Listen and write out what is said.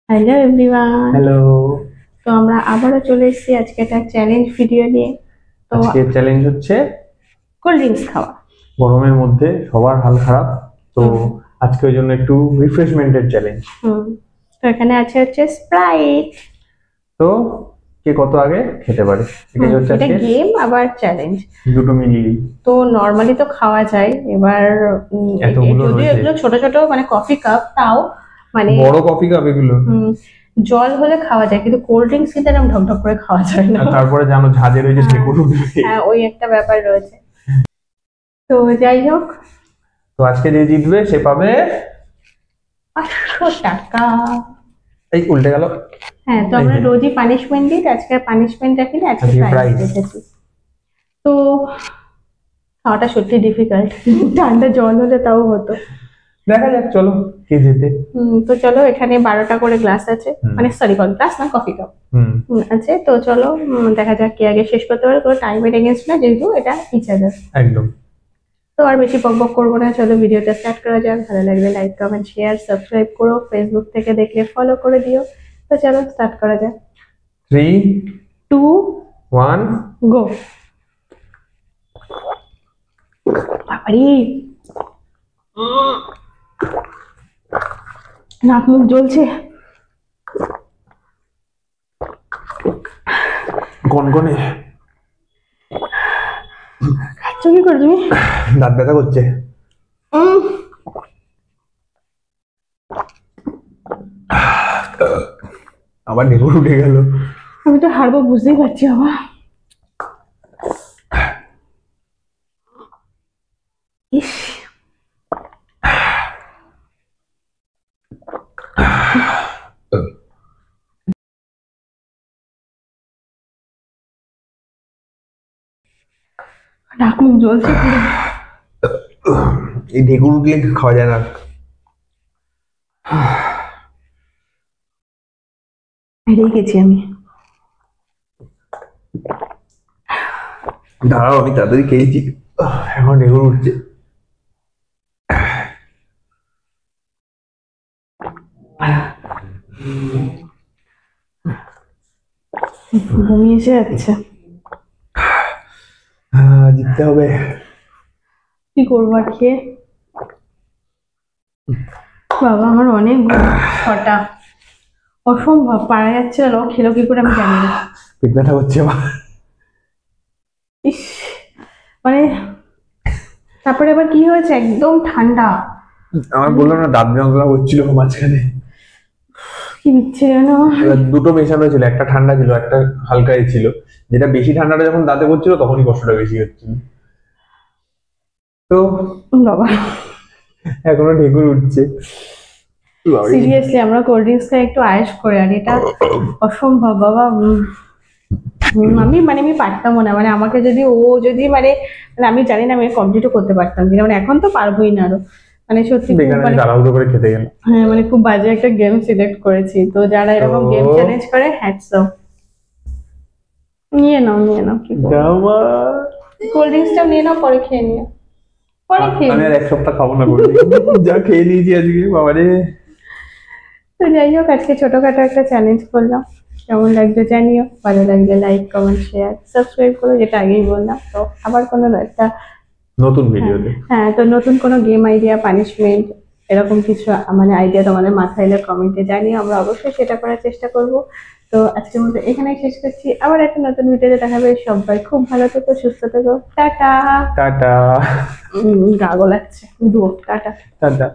Hello everyone. Hello. তো আমরা আবারও চলে এসেছি আজকে একটা চ্যালেঞ্জ ভিডিও নিয়ে। তো আজকে চ্যালেঞ্জ হচ্ছে কোল্ড ড্রিঙ্কস খাওয়া। গরমের মধ্যে সবার হাল খারাপ, তো হুম। আজকে ওই জন্য একটু রিফ্রেশমেন্টের চ্যালেঞ্জ। হুম। তো এখানে আছে হচ্ছে স্প্রাইট। তো কে কত আগে খেতে পারে এটাই হচ্ছে এটা আজকে গেম আবার চ্যালেঞ্জ। দুটো মিলিয়ে। তো নর্মালি তো খাওয়া যায়, এবার এতগুলো যদিও রয়েছে, এগুলো ছোট ছোট মানে কফি কাপ, তাও মানে বড় কফি কাপ এগুলো। জল হলে খাওয়া যায়, কিন্তু কোল্ড ড্রিঙ্কস কিন্তু এরকম ঢকঢক করে খাওয়া যায় না। আর তারপরে জানো ঝাঁজে রয়েছে হ্যাঁ, ঢেকুর উঠবে। হ্যাঁ, ওই একটা ব্যাপার রয়েছে। তো যাই হোক, তো আজকে যে জিতবে সে পাবে 500 টাকা। এই উল্টে গেল। হ্যাঁ, তো আমরা রোজই পানিশমেন্ট দিই, আজকে পানিশমেন্ট রাখি না, আজকে আজকে প্রাইজ প্রাইজ। রেখেছি। তো খাওয়াটা সত্যি ডিফিকাল্ট, ঠান্ডা জল হলে তাও হতো। দেখা যাক, চলো কে জেতে। তো চলো, এখানে 12টা করে গ্লাস আছে, মানে সরি, গ্লাস না, কফি কাপ আছে। তো চলো, দেখা যাক কে আগে শেষ করতে পারে। কোনো টাইমের এগেন্স্ট না, যেহেতু এটা ইচ আদার। একদম। তো আর বেশি বকবক করবো না, চলো ভিডিওটা স্টার্ট করা যাক। ভালো লাগলে লাইক কমেন্ট শেয়ার সাবস্ক্রাইব করো, ফেসবুক থেকে দেখলে ফলো করে দিও। তো চলো স্টার্ট করা যাক। 3, 2, 1 গো। বাবারে, নাক মুখ জ্বলছে। গনগনে। খাচ্ছ কি করে তুমি? দাঁত ব্যথা করছে। উম, আবার ঢেকুর উঠে গেল। আমি তো হারবো বুঝতেই পারছি বাবা। ইস, নাক মুখ জ্বলছে পুরো। এই ঢেকুর উঠলে খাওয়া যায় না। হেরেই গেছি আমি। দাঁড়াও, আমি তাড়াতাড়ি খেয়েছি। এখন ঢেকুর উঠছে। বমি এসে যাচ্ছে। জিততে হবে। কি করবো আর খেয়ে? বাবা, আমার অনেক ছটা, অসম্ভব, পারা যাচ্ছে না। খেলো কি করে আমি জানি না। পেট ব্যথা করছে আমার। ইস, মানে তারপরে এবার কি হয়েছে, একদম ঠান্ডা। আমার বললাম না, দাঁত যন্ত্রণা হচ্ছিল মাঝখানে। কি দিচ্ছে যেন। এবার দুটো মেশানো ছিল, একটা ঠান্ডা ছিল, একটা হালকাই ছিল। যেটা বেশি ঠান্ডাটা যখন দাঁতে করছিল তখনই কষ্টটা বেশি হচ্ছিল। তো বাবা, এখনো ঢেকুর উঠছে। সিরিয়াসলি আমরা কোল্ড ড্রিঙ্কস খাই একটু আয়েশ করে, আর এটা অসম্ভব বাবা। আমি পারতাম না, মানে আমাকে যদি মানে আমি জানি না আমি কমপ্লিটও করতে পারতাম কিনা, মানে এখন তো পারবোই না আরো। মানে সত্যি খুব বেকার তাড়াহুড়ো করে খেতে গেল। হ্যাঁ, মানে খুব বাজে একটা গেম সিলেক্ট করেছি। তো যারা এরকম গেম চ্যালেঞ্জ করে, হ্যাটস অফ। নিয়ে নাও, নিয়ে নাও, কি কোল্ড ড্রিঙ্কসটাও নিয়ে নাও, পরে খেয়ে নিও, পরে খেয়ে আমি নিও। আর এক সপ্তাহ খাবো না বলি, যা খেয়ে নিয়েছি আজকে বাবারে। তো যাই হোক, আজকে ছোটখাটো একটা চ্যালেঞ্জ করলাম। কেমন লাগবে জানিও, ভালো লাগলে লাইক কমেন্ট শেয়ার সাবস্ক্রাইব করো, যেটা আগেই বললাম। তো আবার কোনো একটা নতুন ভিডিওতে। হ্যাঁ, তো নতুন কোনো গেম আইডিয়া, পানিশমেন্ট, এরকম কিছু মানে আইডিয়া তোমাদের মাথায় এলে কমেন্টে জানিও, আমরা অবশ্যই সেটা করার চেষ্টা করব। তো আজকের মতো এখানেই শেষ করছি, আবার একটা নতুন ভিডিওতে দেখা হবে। সবাই খুব ভালো থেকো, সুস্থ থেকো, টাটা। টাটা। গা গোলাচ্ছে, টাটা। টাটা।